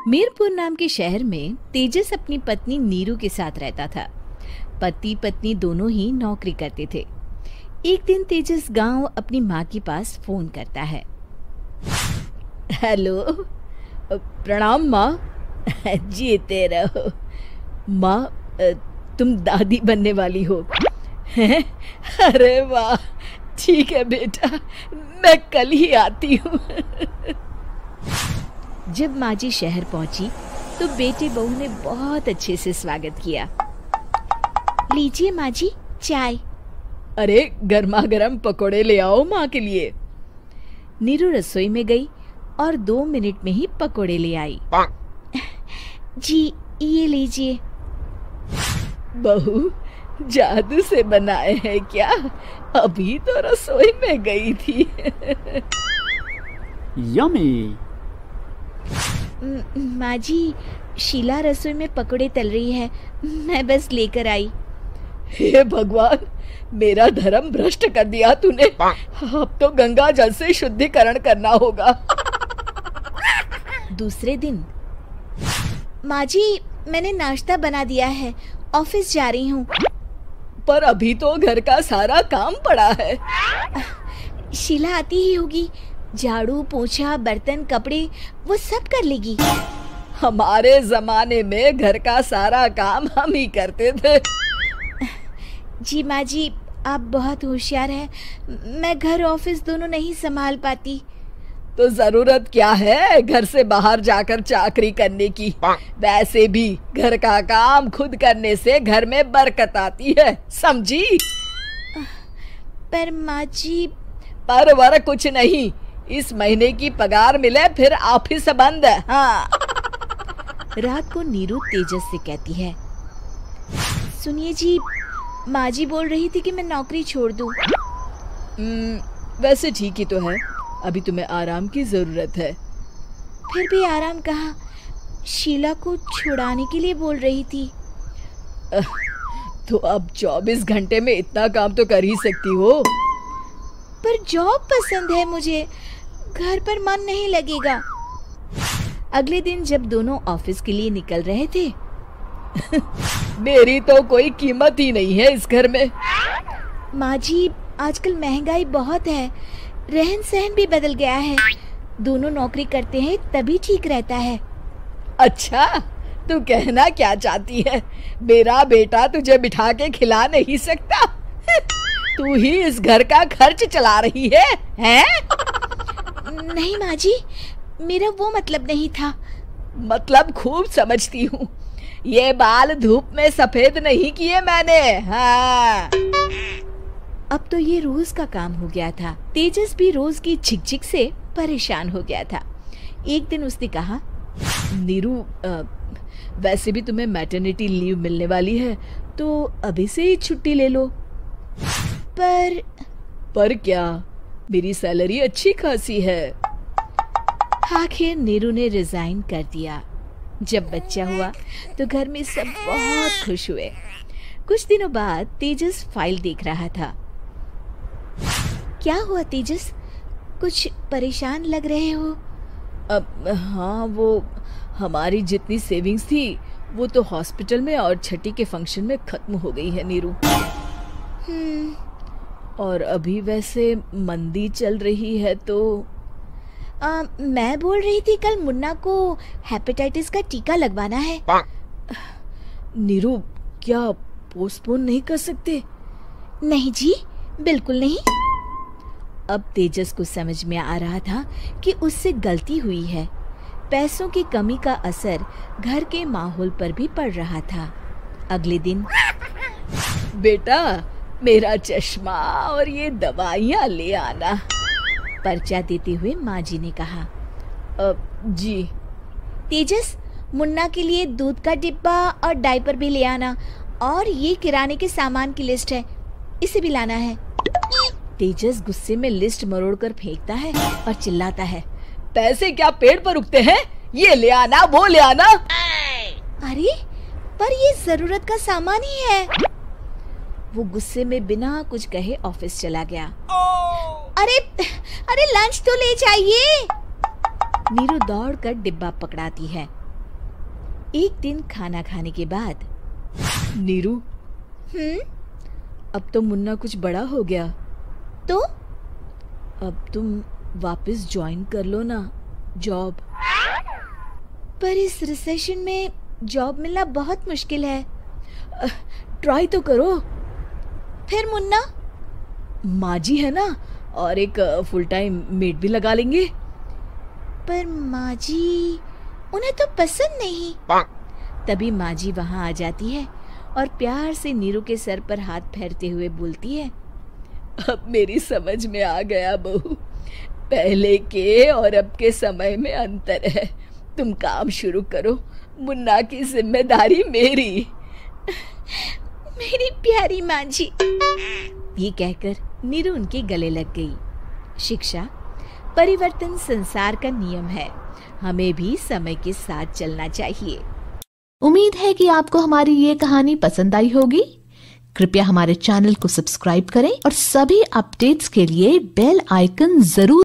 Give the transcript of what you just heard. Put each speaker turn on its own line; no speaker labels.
मीरपुर नाम के शहर में तेजस अपनी पत्नी नीरू के साथ रहता था। पति पत्नी दोनों ही नौकरी करते थे। एक दिन तेजस गांव अपनी माँ के पास फोन करता है। हेलो, प्रणाम माँ। जीते रहो माँ, तुम दादी बनने वाली हो हैं? अरे वाह, ठीक है बेटा, मैं कल ही आती हूँ। जब माँ जी शहर पहुंची तो बेटे बहू ने बहुत अच्छे से स्वागत किया। लीजिए माँ जी, चाय। अरे गर्मा गर्म पकोड़े ले आओ माँ के लिए। नीरू रसोई में गई और 2 मिनट में ही पकोड़े ले आई। जी ये लीजिए। बहू जादू से बनाए हैं क्या? अभी तो रसोई में गई थी।
यम्मी।
माँ जी, शीला रसोई में पकोड़े तल रही है, मैं बस लेकर आई। हे भगवान, मेरा धर्म भ्रष्ट कर दिया तूने। अब तो गंगा जल से शुद्धिकरण करना होगा। दूसरे दिन, माँ जी मैंने नाश्ता बना दिया है, ऑफिस जा रही हूँ। पर अभी तो घर का सारा काम पड़ा है। शीला आती ही होगी, झाड़ू पोछा बर्तन कपड़े वो सब कर लेगी। हमारे जमाने में घर का सारा काम हम ही करते थे। जी माँ जी, आप बहुत होशियार हैं, मैं घर ऑफिस दोनों नहीं संभाल पाती। तो जरूरत क्या है घर से बाहर जाकर चाकरी करने की? वैसे भी घर का काम खुद करने से घर में बरकत आती है, समझी? पर माँ जी। पर वर कुछ नहीं, इस महीने की पगार मिले फिर ऑफिस बंद है। हाँ। रात को नीरू तेजस से कहती है, सुनिए जी, माँ जी बोल रही थी कि मैं नौकरी छोड़ दूं। वैसे ठीक ही तो है, अभी तुम्हें आराम की जरूरत है। फिर भी आराम कहाँ, शीला को छुड़ाने के लिए बोल रही थी। तो अब 24 घंटे में इतना काम तो कर ही सकती हो। पर जॉब पसंद है मुझे, घर पर मन नहीं लगेगा। अगले दिन जब दोनों ऑफिस के लिए निकल रहे थे, मेरी तो कोई कीमत ही नहीं है इस घर में। माँ जी, आजकल महंगाई बहुत है, रहन सहन भी बदल गया है, दोनों नौकरी करते हैं तभी ठीक रहता है। अच्छा, तू कहना क्या चाहती है? मेरा बेटा तुझे बिठा के खिला नहीं सकता? तू ही इस घर का खर्च चला रही है, हैं? नहीं माँ जी, मेरा वो मतलब नहीं था। मतलब खूब समझती हूँ, ये बाल धूप में सफेद नहीं किए मैंने। हाँ। अब तो ये रोज का काम हो गया था। तेजस भी रोज की झिकझिक से परेशान हो गया था। एक दिन उसने कहा, नीरू, वैसे भी तुम्हें मैटरनिटी लीव मिलने वाली है, तो अभी से ही छुट्टी ले लो। पर क्या, मेरी सैलरी अच्छी खासी है। आखिर नीरू ने रिजाइन कर दिया। जब बच्चा हुआ तो घर में सब बहुत खुश हुए। कुछ दिनों बाद तेजस फाइल देख रहा था। क्या हुआ तेजस, कुछ परेशान लग रहे हो? हाँ, वो हमारी जितनी सेविंग्स थी वो तो हॉस्पिटल में और छठी के फंक्शन में खत्म हो गई है नीरू। और अभी वैसे मंदी चल रही है तो मैं बोल रही थी कल मुन्ना को हेपेटाइटिस का टीका लगवाना है। नीरू, क्या पोस्टपोन नहीं कर सकते? नहीं जी, बिल्कुल नहीं। अब तेजस को समझ में आ रहा था कि उससे गलती हुई है। पैसों की कमी का असर घर के माहौल पर भी पड़ रहा था। अगले दिन, बेटा मेरा चश्मा और ये दवाइयाँ ले आना, पर्चा देते हुए माँ जी ने कहा। जी। तेजस, मुन्ना के लिए दूध का डिब्बा और डायपर भी ले आना, और ये किराने के सामान की लिस्ट है, इसे भी लाना है। तेजस गुस्से में लिस्ट मरोड़कर फेंकता है और चिल्लाता है, पैसे क्या पेड़ पर उगते हैं? ये ले आना, वो ले आना। अरे पर ये जरूरत का सामान ही है। वो गुस्से में बिना कुछ कहे ऑफिस चला गया। अरे लंच तो ले जाइए। नीरू दौड़कर डिब्बा पकड़ाती है एक दिन खाना खाने के बाद, नीरू, अब तो मुन्ना कुछ बड़ा हो गया, तो अब तुम वापस ज्वाइन कर लो ना जॉब। पर इस रिसेशन में जॉब मिलना बहुत मुश्किल है। ट्राई तो करो। फिर मुन्ना, माँ जी है ना, और एक फुल टाइम मेड भी लगा लेंगे। पर माँ जी, उन्हें तो पसंद नहीं। तभी माँ जी वहाँ आ जाती है और प्यार से नीरू के सर पर हाथ फेरते हुए बोलती है, अब मेरी समझ में आ गया बहू, पहले के और अब के समय में अंतर है। तुम काम शुरू करो, मुन्ना की जिम्मेदारी मेरी। मेरी प्यारी माँ जी। ये कहकर नीरू उनके गले लग गई। शिक्षा, परिवर्तन संसार का नियम है, हमें भी समय के साथ चलना चाहिए।
उम्मीद है कि आपको हमारी ये कहानी पसंद आई होगी। कृपया हमारे चैनल को सब्सक्राइब करें और सभी अपडेट्स के लिए बेल आइकन जरूर